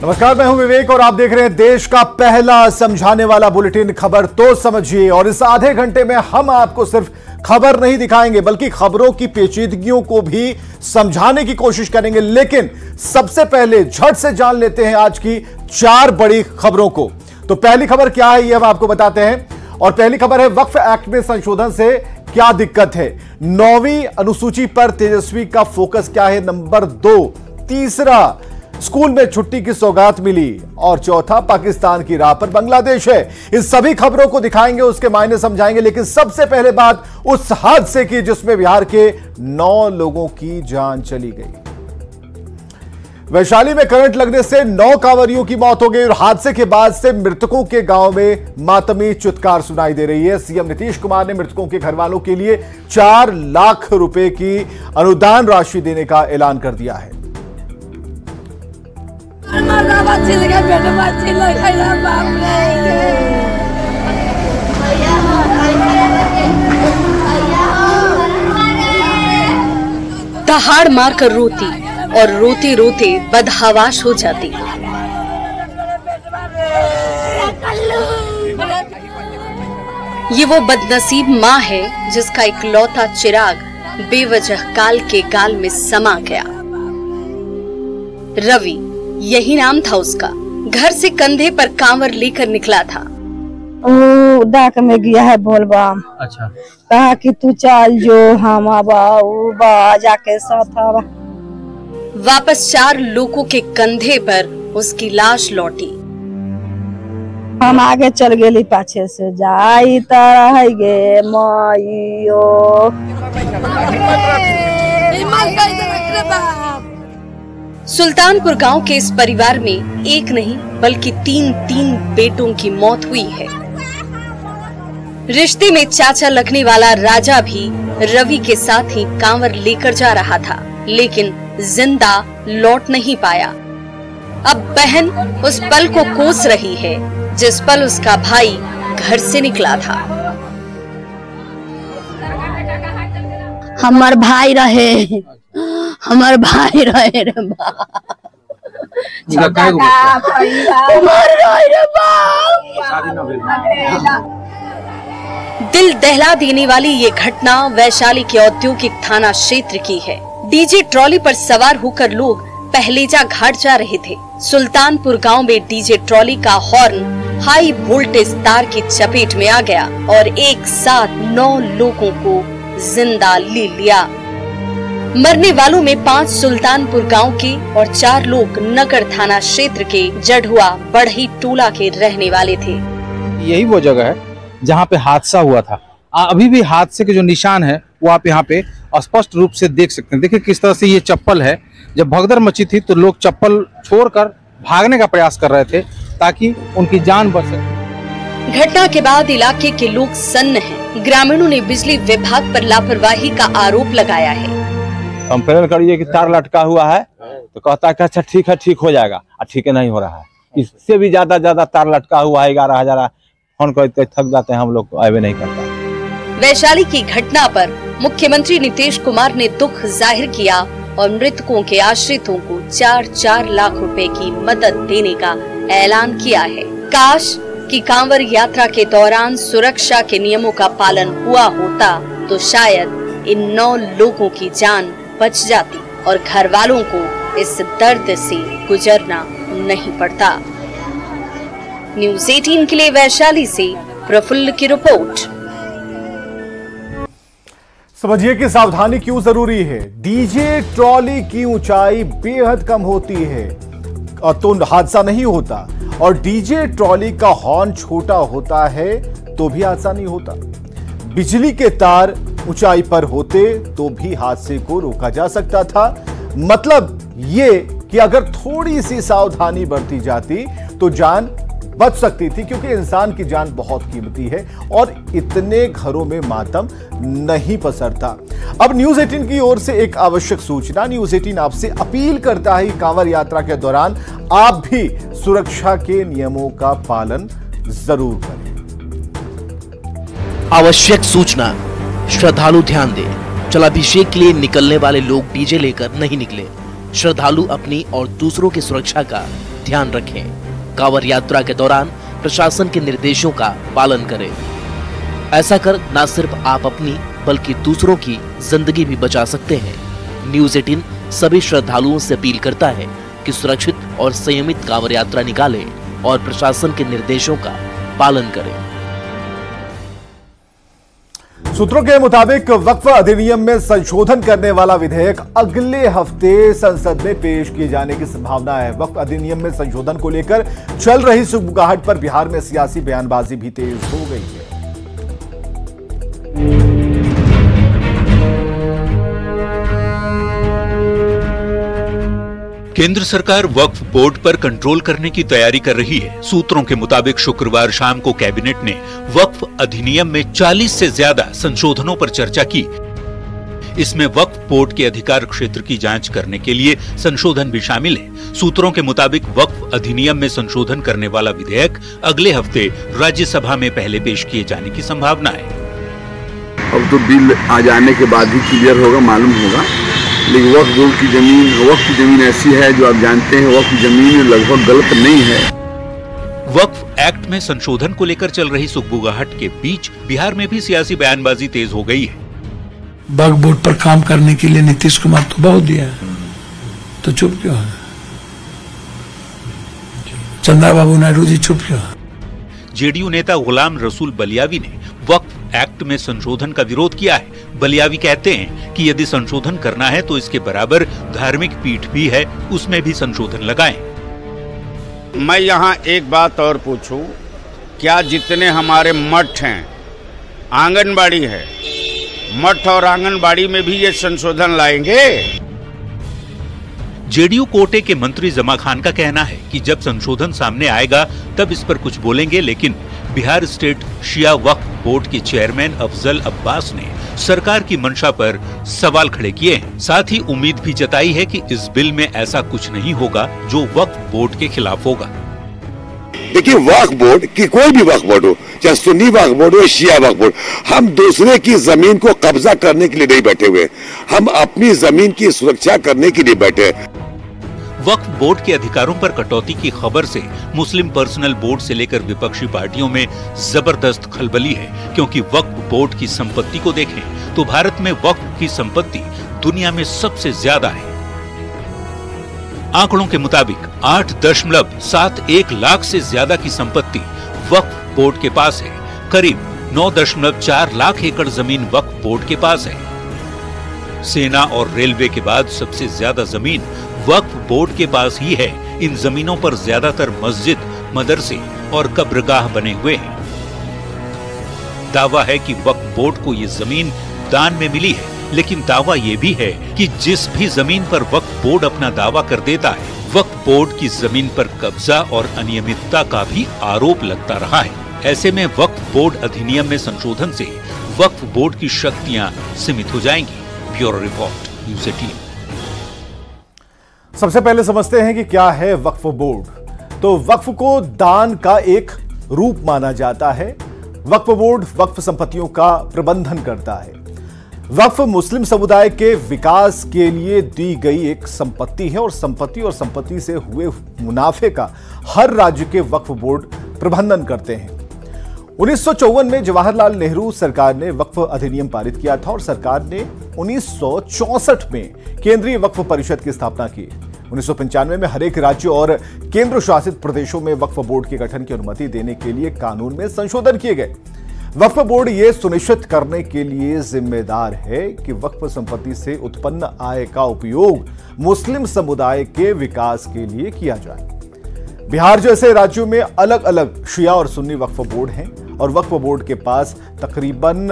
नमस्कार, मैं हूं विवेक और आप देख रहे हैं देश का पहला समझाने वाला बुलेटिन खबर तो समझिए। और इस आधे घंटे में हम आपको सिर्फ खबर नहीं दिखाएंगे बल्कि खबरों की पेचीदगियों को भी समझाने की कोशिश करेंगे। लेकिन सबसे पहले झट से जान लेते हैं आज की 4 बड़ी खबरों को। तो पहली खबर क्या है ये हम आपको बताते हैं। और पहली खबर है वक्फ एक्ट में संशोधन से क्या दिक्कत है। 9वीं अनुसूची पर तेजस्वी का फोकस क्या है, नंबर 2। तीसरा, स्कूल में छुट्टी की सौगात मिली। और चौथा, पाकिस्तान की राह पर बांग्लादेश है। इन सभी खबरों को दिखाएंगे, उसके मायने समझाएंगे। लेकिन सबसे पहले बात उस हादसे की जिसमें बिहार के 9 लोगों की जान चली गई। वैशाली में करंट लगने से 9 कांवरियों की मौत हो गई और हादसे के बाद से मृतकों के गांव में मातमी चित्कार सुनाई दे रही है। सीएम नीतीश कुमार ने मृतकों के घर वालों के लिए 4 लाख रुपए की अनुदान राशि देने का ऐलान कर दिया है। दहाड़ मारकर रोती और रोते रोते बदहवाश हो जाती। ये वो बदनसीब माँ है जिसका इकलौता चिराग बेवजह काल के गाल में समा गया। रवि यही नाम था उसका। घर से कंधे पर कांवर लेकर निकला था। डाक में गया है बोलबम। अच्छा, कहा कि तू चल जो हम बा जाके साथ आवा। वापस 4 लोगों के कंधे पर उसकी लाश लौटी। हम आगे चल गए, पाछे से जाई तरह गे माइयो। सुल्तानपुर गांव के इस परिवार में एक नहीं बल्कि 3 बेटों की मौत हुई है। रिश्ते में चाचा लगने वाला राजा भी रवि के साथ ही कांवर लेकर जा रहा था, लेकिन जिंदा लौट नहीं पाया। अब बहन उस पल को कोस रही है जिस पल उसका भाई घर से निकला था। हमार भाई रहे रे दिल दहला देने वाली ये घटना वैशाली के औद्योगिक थाना क्षेत्र की है। डीजे ट्रॉली पर सवार होकर लोग पहलेजा घाट जा रहे थे। सुल्तानपुर गांव में डीजे ट्रॉली का हॉर्न हाई वोल्टेज तार की चपेट में आ गया और एक साथ 9 लोगों को जिंदा ले लिया। मरने वालों में 5 सुल्तानपुर गांव के और 4 लोग नगर थाना क्षेत्र के जढ़ुआ बढ़ई टोला के रहने वाले थे। यही वो जगह है जहाँ पे हादसा हुआ था। अभी भी हादसे के जो निशान है वो आप यहाँ पे स्पष्ट रूप से देख सकते हैं। देखिए किस तरह से ये चप्पल है। जब भगदड़ मची थी तो लोग चप्पल छोड़कर भागने का प्रयास कर रहे थे ताकि उनकी जान बच सके। घटना के बाद इलाके के लोग सन्न हैं। ग्रामीणों ने बिजली विभाग पर लापरवाही का आरोप लगाया है। कंप्लेन करिए कि तार लटका हुआ है तो कहता है कि अच्छा ठीक है, ठीक हो जाएगा। ठीक है, नहीं हो रहा है। इससे भी ज्यादा तार लटका हुआ है। 11,000 फोन करके थक जाते हैं हम लोग, आवे नहीं करता। वैशाली की घटना पर मुख्यमंत्री नीतीश कुमार ने दुख जाहिर किया और मृतकों के आश्रितों को 4-4 लाख रुपए की मदद देने का ऐलान किया है। काश कि कांवर यात्रा के दौरान सुरक्षा के नियमों का पालन हुआ होता तो शायद इन 9 लोगों की जान बच जाती और घर वालों को इस दर्द से गुजरना नहीं पड़ता। न्यूज़ 18 के लिए वैशाली से प्रफुल्ल की रिपोर्ट। समझिए कि सावधानी क्यों जरूरी है। डीजे ट्रॉली की ऊंचाई बेहद कम होती है तो हादसा नहीं होता, और डीजे ट्रॉली का हॉर्न छोटा होता है तो भी हादसा नहीं होता। बिजली के तार ऊंचाई पर होते तो भी हादसे को रोका जा सकता था। मतलब ये कि अगर थोड़ी सी सावधानी बरती जाती तो जान बच सकती थी, क्योंकि इंसान की जान बहुत कीमती है और इतने घरों में मातम नहीं पसरता। अब न्यूज़ 18 की ओर से एक आवश्यक सूचना। न्यूज़ 18 आपसे अपील करता है कि कांवर यात्रा के दौरान आप भी सुरक्षा के नियमों का पालन जरूर करें। आवश्यक सूचना, श्रद्धालु ध्यान दें। जलाभिषेक के लिए निकलने वाले लोग डीजे लेकर नहीं निकले। श्रद्धालु अपनी और दूसरों की सुरक्षा का ध्यान रखें। कांवड़ यात्रा के दौरान प्रशासन के निर्देशों का पालन करें। ऐसा कर न सिर्फ आप अपनी बल्कि दूसरों की जिंदगी भी बचा सकते हैं। न्यूज़ 18 सभी श्रद्धालुओं से अपील करता है कि सुरक्षित और संयमित कांवड़ यात्रा निकालें और प्रशासन के निर्देशों का पालन करें। सूत्रों के मुताबिक वक्फ अधिनियम में संशोधन करने वाला विधेयक अगले हफ्ते संसद में पेश किए जाने की संभावना है। वक्फ अधिनियम में संशोधन को लेकर चल रही सुगबुगाहट पर बिहार में सियासी बयानबाजी भी तेज हो गई है। केंद्र सरकार वक्फ बोर्ड पर कंट्रोल करने की तैयारी कर रही है। सूत्रों के मुताबिक शुक्रवार शाम को कैबिनेट ने वक्फ अधिनियम में 40 से ज्यादा संशोधनों पर चर्चा की। इसमें वक्फ बोर्ड के अधिकार क्षेत्र की जांच करने के लिए संशोधन भी शामिल है। सूत्रों के मुताबिक वक्फ अधिनियम में संशोधन करने वाला विधेयक अगले हफ्ते राज्यसभा में पहले पेश किए जाने की संभावना है। अब तो बिल आ जाने के बाद ही क्लियर होगा, मालूम होगा। लेकिन वक्फ बोर्ड की जमीन ऐसी है जो आप जानते हैं वक्फ जमीन लगभग गलत नहीं है। वक्फ एक्ट में संशोधन को लेकर चल रही सुगबुगाहट के बीच बिहार में भी सियासी बयानबाजी तेज हो गई है। वक्फ बोर्ड पर काम करने के लिए नीतीश कुमार तो बहुत दिया है, तो चुप क्यों है? चंद्रबाबू नायडू जी चुप क्यों है? जेडीयू नेता गुलाम रसूल बलियावी ने वक्फ एक्ट में संशोधन का विरोध किया है। बलियावी कहते हैं कि यदि संशोधन करना है तो इसके बराबर धार्मिक पीठ भी है, उसमें भी संशोधन लगाएं। मैं यहाँ एक बात और पूछूं, क्या जितने हमारे मठ हैं, आंगनबाड़ी है, मठ और आंगनबाड़ी में भी ये संशोधन लाएंगे? जेडीयू कोटे के मंत्री जमा खान का कहना है कि जब संशोधन सामने आएगा तब इस पर कुछ बोलेंगे, लेकिन बिहार स्टेट शिया वक्फ बोर्ड के चेयरमैन अफजल अब्बास ने सरकार की मंशा पर सवाल खड़े किए हैं। साथ ही उम्मीद भी जताई है कि इस बिल में ऐसा कुछ नहीं होगा जो वक्फ बोर्ड के खिलाफ होगा। देखिए, वक्फ बोर्ड की कोई भी वक्फ बोर्ड हो, चाहे सुन्नी वक्फ बोर्ड हो, शिया वक्फ बोर्ड, हम दूसरे की जमीन को कब्जा करने के लिए नहीं बैठे हुए, हम अपनी जमीन की सुरक्षा करने के लिए बैठे हैं। वक्फ बोर्ड के अधिकारों पर कटौती की खबर से मुस्लिम पर्सनल बोर्ड से लेकर विपक्षी पार्टियों में जबरदस्त खलबली है, क्योंकि वक्फ बोर्ड की संपत्ति को देखें तो भारत में वक्फ की संपत्ति दुनिया में सबसे ज्यादा है। आंकड़ों के मुताबिक 8.71 लाख से ज्यादा की संपत्ति वक्फ बोर्ड के पास है। करीब 9.4 लाख एकड़ जमीन वक्फ बोर्ड के पास है। सेना और रेलवे के बाद सबसे ज्यादा जमीन वक्फ बोर्ड के पास ही है। इन जमीनों पर ज्यादातर मस्जिद, मदरसे और कब्रगाह बने हुए हैं। दावा है कि वक्फ बोर्ड को ये जमीन दान में मिली है, लेकिन दावा ये भी है कि जिस भी जमीन पर वक्फ बोर्ड अपना दावा कर देता है, वक्फ बोर्ड की जमीन पर कब्जा और अनियमितता का भी आरोप लगता रहा है। ऐसे में वक्फ बोर्ड अधिनियम में संशोधन से वक्फ बोर्ड की शक्तियां सीमित हो जाएंगी। Bureau report, news 18। सबसे पहले समझते हैं कि क्या है वक्फ बोर्ड। तो वक्फ को दान का एक रूप माना जाता है। वक्फ बोर्ड वक्फ संपत्तियों का प्रबंधन करता है। वक्फ मुस्लिम समुदाय के विकास के लिए दी गई एक संपत्ति है और संपत्ति से हुए मुनाफे का हर राज्य के वक्फ बोर्ड प्रबंधन करते हैं। 1954 में जवाहरलाल नेहरू सरकार ने वक्फ अधिनियम पारित किया था और सरकार ने 1964 में केंद्रीय वक्फ परिषद की स्थापना की। 1995 में हर एक राज्य और केंद्र शासित प्रदेशों में वक्फ बोर्ड के गठन की अनुमति देने के लिए कानून में संशोधन किए गए। वक्फ बोर्ड यह सुनिश्चित करने के लिए जिम्मेदार है कि वक्फ संपत्ति से उत्पन्न आय का उपयोग मुस्लिम समुदाय के विकास के लिए किया जाए। बिहार जैसे राज्यों में अलग अलग शिया और सुन्नी वक्फ बोर्ड हैं और वक्फ बोर्ड के पास तकरीबन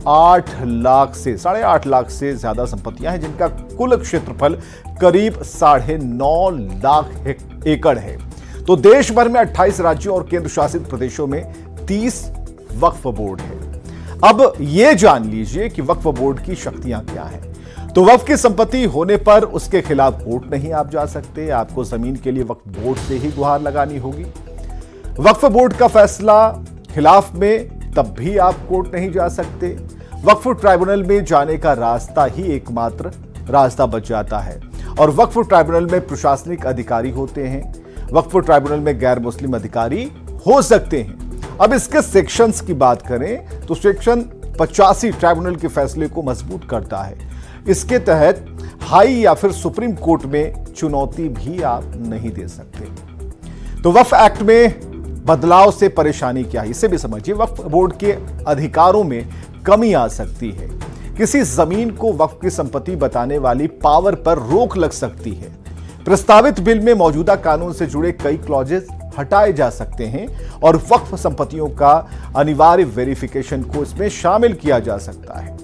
8 लाख से 8.5 लाख से ज्यादा संपत्तियां हैं, जिनका कुल क्षेत्रफल करीब 9.5 लाख एकड़ है। तो देश भर में 28 राज्यों और केंद्र शासित प्रदेशों में 30 वक्फ बोर्ड है। अब यह जान लीजिए कि वक्फ बोर्ड की शक्तियां क्या हैं। तो वक्फ की संपत्ति होने पर उसके खिलाफ कोर्ट नहीं आप जा सकते। आपको जमीन के लिए वक्फ बोर्ड से ही गुहार लगानी होगी। वक्फ बोर्ड का फैसला खिलाफ में तब भी आप कोर्ट नहीं जा सकते। वक्फ ट्राइब्यूनल में जाने का रास्ता ही एकमात्र रास्ता बच जाता है और वक्फ ट्राइब्यूनल में प्रशासनिक अधिकारी होते हैं। वक्फ ट्राइब्यूनल में गैर मुस्लिम अधिकारी हो सकते हैं। अब इसके सेक्शंस की बात करें तो सेक्शन 85 ट्राइब्यूनल के फैसले को मजबूत करता है। इसके तहत हाई या फिर सुप्रीम कोर्ट में चुनौती भी आप नहीं दे सकते। तो वक्फ एक्ट में बदलाव से परेशानी क्या है, इसे भी समझिए। वक्फ बोर्ड के अधिकारों में कमी आ सकती है। किसी जमीन को वक्फ की संपत्ति बताने वाली पावर पर रोक लग सकती है। प्रस्तावित बिल में मौजूदा कानून से जुड़े कई क्लॉजेस हटाए जा सकते हैं और वक्फ संपत्तियों का अनिवार्य वेरिफिकेशन को इसमें शामिल किया जा सकता है।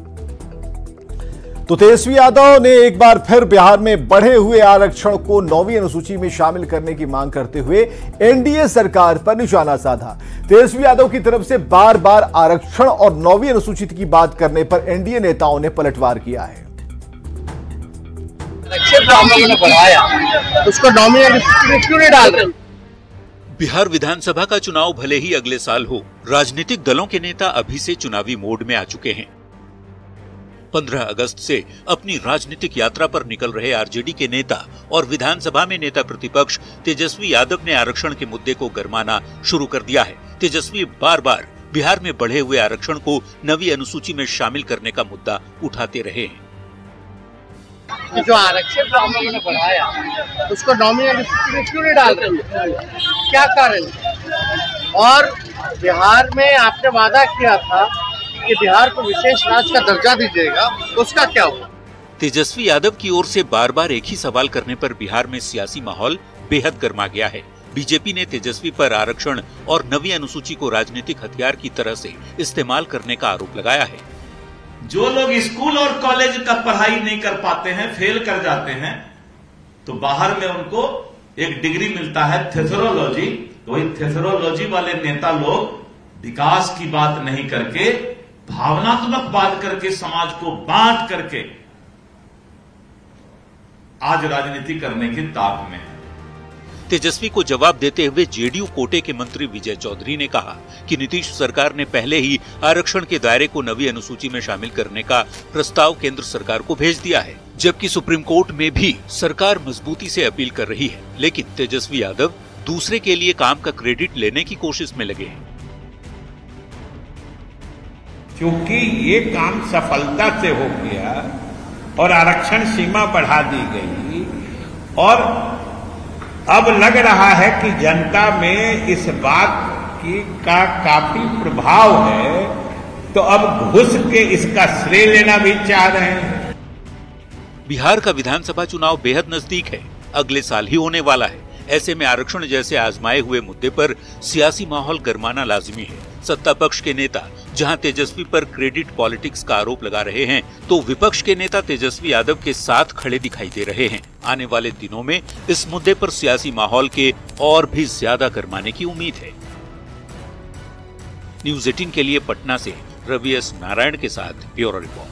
तो तेजस्वी यादव ने एक बार फिर बिहार में बढ़े हुए आरक्षण को 9वीं अनुसूची में शामिल करने की मांग करते हुए एनडीए सरकार पर निशाना साधा। तेजस्वी यादव की तरफ से बार बार आरक्षण और 9वीं अनुसूची की बात करने पर एनडीए नेताओं ने पलटवार किया है। बढ़ाया उसको 9वीं अनुसूची में क्यों नहीं डाल रहे? बिहार विधानसभा का चुनाव भले ही अगले साल हो, राजनीतिक दलों के नेता अभी से चुनावी मोड में आ चुके हैं। 15 अगस्त से अपनी राजनीतिक यात्रा पर निकल रहे आरजेडी के नेता और विधानसभा में नेता प्रतिपक्ष तेजस्वी यादव ने आरक्षण के मुद्दे को गरमाना शुरू कर दिया है। तेजस्वी बार बार बिहार में बढ़े हुए आरक्षण को 9वीं अनुसूची में शामिल करने का मुद्दा उठाते रहे हैं। जो आरक्षण हम लोगों ने बढ़ाया उसको 9वीं अनुसूची में क्यों नहीं डाल रहे? क्या कारण? और बिहार में आपने वादा किया था कि बिहार को विशेष राज्य का दर्जा दीजिएगा, उसका क्या हुआ? तेजस्वी यादव की ओर से बार बार एक ही सवाल करने पर बिहार में सियासी माहौल बेहद गर्मा गया है। बीजेपी ने तेजस्वी पर आरक्षण और 9वीं अनुसूची को राजनीतिक हथियार की तरह से इस्तेमाल करने का आरोप लगाया है। जो लोग स्कूल और कॉलेज का पढ़ाई नहीं कर पाते हैं, फेल कर जाते हैं, तो बाहर में उनको एक डिग्री मिलता है थेसरोलॉजी। तो वही थेसरोलॉजी वाले नेता लोग विकास की बात नहीं करके भावनात्मक बात करके समाज को बांट करके आज राजनीति करने के ताक में है। तेजस्वी को जवाब देते हुए जेडीयू कोटे के मंत्री विजय चौधरी ने कहा कि नीतीश सरकार ने पहले ही आरक्षण के दायरे को 9वीं अनुसूची में शामिल करने का प्रस्ताव केंद्र सरकार को भेज दिया है, जबकि सुप्रीम कोर्ट में भी सरकार मजबूती से अपील कर रही है। लेकिन तेजस्वी यादव दूसरे के लिए काम का क्रेडिट लेने की कोशिश में लगे हैं। क्योंकि ये काम सफलता से हो गया और आरक्षण सीमा बढ़ा दी गई और अब लग रहा है कि जनता में इस बात का काफी प्रभाव है, तो अब घुस के इसका श्रेय लेना भी चाह रहे हैं। बिहार का विधानसभा चुनाव बेहद नजदीक है, अगले साल ही होने वाला है। ऐसे में आरक्षण जैसे आजमाए हुए मुद्दे पर सियासी माहौल गरमाना लाजिमी है। सत्ता पक्ष के नेता जहां तेजस्वी पर क्रेडिट पॉलिटिक्स का आरोप लगा रहे हैं, तो विपक्ष के नेता तेजस्वी यादव के साथ खड़े दिखाई दे रहे हैं। आने वाले दिनों में इस मुद्दे पर सियासी माहौल के और भी ज्यादा गरमाने की उम्मीद है। न्यूज़ 18 के लिए पटना से रवि एस नारायण के साथ ब्यूरो रिपोर्ट।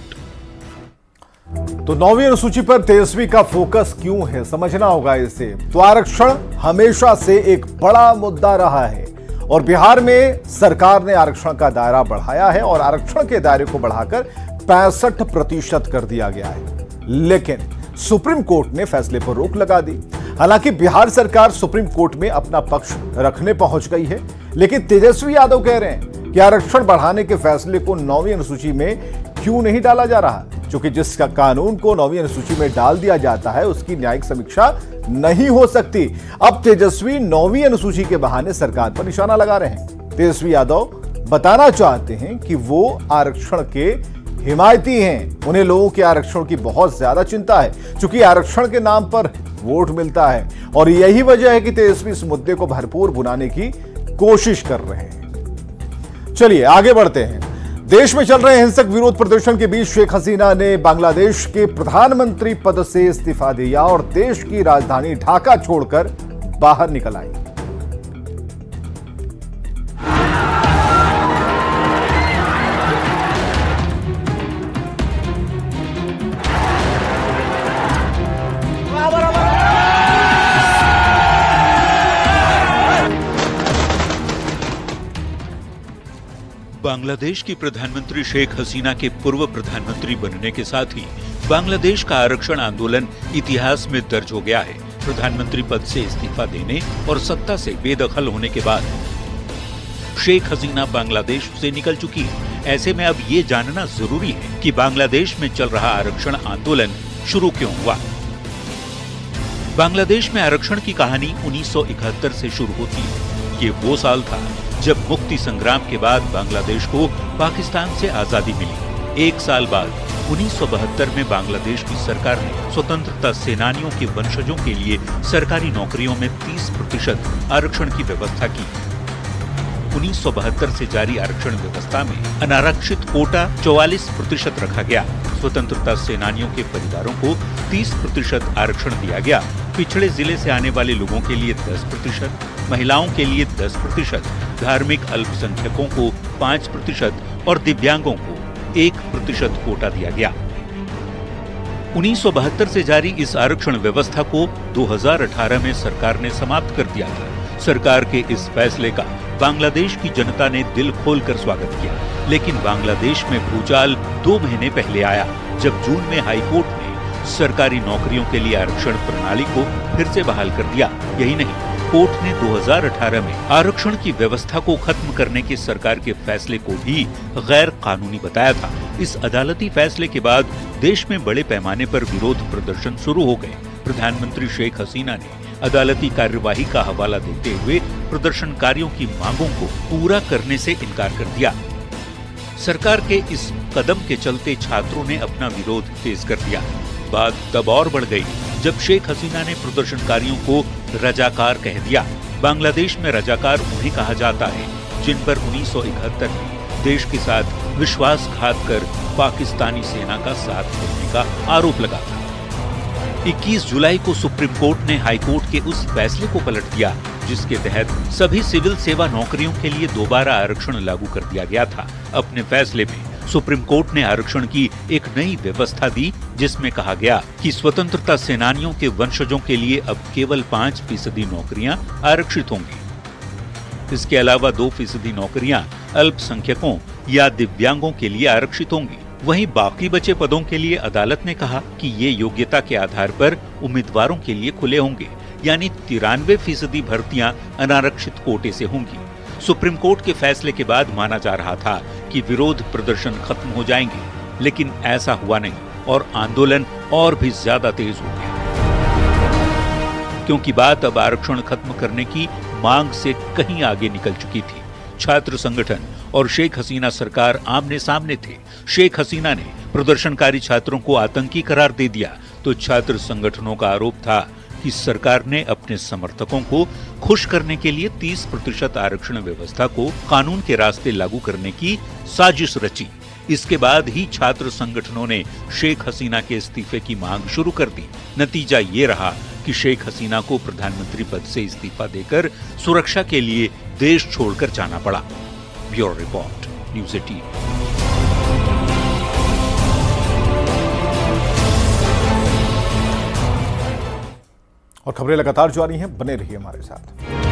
तो 9वीं अनुसूची पर तेजस्वी का फोकस क्यों है, समझना होगा इसे। तो आरक्षण हमेशा से एक बड़ा मुद्दा रहा है और बिहार में सरकार ने आरक्षण का दायरा बढ़ाया है और आरक्षण के दायरे को बढ़ाकर 65% कर दिया गया है। लेकिन सुप्रीम कोर्ट ने फैसले पर रोक लगा दी। हालांकि बिहार सरकार सुप्रीम कोर्ट में अपना पक्ष रखने पहुंच गई है, लेकिन तेजस्वी यादव कह रहे हैं कि आरक्षण बढ़ाने के फैसले को 9वीं अनुसूची में क्यों नहीं डाला जा रहा, क्योंकि जिसका कानून को 9वीं अनुसूची में डाल दिया जाता है उसकी न्यायिक समीक्षा नहीं हो सकती। अब तेजस्वी 9वीं अनुसूची के बहाने सरकार पर निशाना लगा रहे हैं। तेजस्वी यादव बताना चाहते हैं कि वो आरक्षण के हिमायती हैं, उन्हें लोगों के आरक्षण की बहुत ज्यादा चिंता है, क्योंकि आरक्षण के नाम पर वोट मिलता है और यही वजह है कि तेजस्वी इस मुद्दे को भरपूर बुनाने की कोशिश कर रहे हैं। चलिए आगे बढ़ते हैं। देश में चल रहे हिंसक विरोध प्रदर्शन के बीच शेख हसीना ने बांग्लादेश के प्रधानमंत्री पद से इस्तीफा दिया और देश की राजधानी ढाका छोड़कर बाहर निकल आई। बांग्लादेश की प्रधानमंत्री शेख हसीना के पूर्व प्रधानमंत्री बनने के साथ ही बांग्लादेश का आरक्षण आंदोलन इतिहास में दर्ज हो गया है। प्रधानमंत्री पद से इस्तीफा देने और सत्ता से बेदखल होने के बाद शेख हसीना बांग्लादेश से निकल चुकी है। ऐसे में अब ये जानना जरूरी है कि बांग्लादेश में चल रहा आरक्षण आंदोलन शुरू क्यों हुआ। बांग्लादेश में आरक्षण की कहानी 1971 से शुरू होती है। ये वो साल था जब मुक्ति संग्राम के बाद बांग्लादेश को पाकिस्तान से आजादी मिली। एक साल बाद 1972 में बांग्लादेश की सरकार ने स्वतंत्रता सेनानियों के वंशजों के लिए सरकारी नौकरियों में 30% आरक्षण की व्यवस्था की। 1972 से जारी आरक्षण व्यवस्था में अनारक्षित कोटा 44% रखा गया। स्वतंत्रता सेनानियों के परिवारों को 30% आरक्षण दिया गया। पिछड़े जिले से आने वाले लोगों के लिए 10%, महिलाओं के लिए 10%, धार्मिक अल्पसंख्यकों को 5% और दिव्यांगों को 1% कोटा दिया गया। 1972 से जारी इस आरक्षण व्यवस्था को 2018 में सरकार ने समाप्त कर दिया था। सरकार के इस फैसले का बांग्लादेश की जनता ने दिल खोलकर स्वागत किया, लेकिन बांग्लादेश में भूचाल 2 महीने पहले आया, जब जून में हाईकोर्ट ने सरकारी नौकरियों के लिए आरक्षण प्रणाली को फिर से बहाल कर दिया। यही नहीं, कोर्ट ने 2018 में आरक्षण की व्यवस्था को खत्म करने के सरकार के फैसले को भी गैर कानूनी बताया था। इस अदालती फैसले के बाद देश में बड़े पैमाने पर विरोध प्रदर्शन शुरू हो गए। प्रधानमंत्री शेख हसीना ने अदालती कार्यवाही का हवाला देते हुए प्रदर्शनकारियों की मांगों को पूरा करने से इनकार कर दिया। सरकार के इस कदम के चलते छात्रों ने अपना विरोध तेज कर दिया। बात तब और बढ़ गई जब शेख हसीना ने प्रदर्शनकारियों को रजाकार कह दिया। बांग्लादेश में रजाकार उन्हें कहा जाता है जिन पर 1971 में देश के साथ विश्वासघात कर पाकिस्तानी सेना का साथ देने का आरोप लगा था। 21 जुलाई को सुप्रीम कोर्ट ने हाईकोर्ट के उस फैसले को पलट दिया जिसके तहत सभी सिविल सेवा नौकरियों के लिए दोबारा आरक्षण लागू कर दिया गया था। अपने फैसले में सुप्रीम कोर्ट ने आरक्षण की एक नई व्यवस्था दी जिसमें कहा गया कि स्वतंत्रता सेनानियों के वंशजों के लिए अब केवल 5% नौकरियां आरक्षित होंगी। इसके अलावा 2% नौकरियां अल्पसंख्यकों या दिव्यांगों के लिए आरक्षित होंगी। वहीं बाकी बचे पदों के लिए अदालत ने कहा कि ये योग्यता के आधार पर उम्मीदवारों के लिए खुले होंगे, यानी 93% भर्तियां अनारक्षित कोटे से होंगी। सुप्रीम कोर्ट के फैसले के बाद माना जा रहा था कि विरोध प्रदर्शन खत्म हो जाएंगे, लेकिन ऐसा हुआ नहीं और आंदोलन और भी ज्यादा तेज हो गया, क्योंकि बात अब आरक्षण खत्म करने की मांग से कहीं आगे निकल चुकी थी। छात्र संगठन और शेख हसीना सरकार आमने सामने थे। शेख हसीना ने प्रदर्शनकारी छात्रों को आतंकी करार दे दिया, तो छात्र संगठनों का आरोप था कि सरकार ने अपने समर्थकों को खुश करने के लिए 30% आरक्षण व्यवस्था को कानून के रास्ते लागू करने की साजिश रची। इसके बाद ही छात्र संगठनों ने शेख हसीना के इस्तीफे की मांग शुरू कर दी। नतीजा ये रहा कि शेख हसीना को प्रधानमंत्री पद से इस्तीफा देकर सुरक्षा के लिए देश छोड़कर जाना पड़ा। Bureau report, news 18। और खबरें लगातार जारी हैं, बने रहिए हमारे साथ।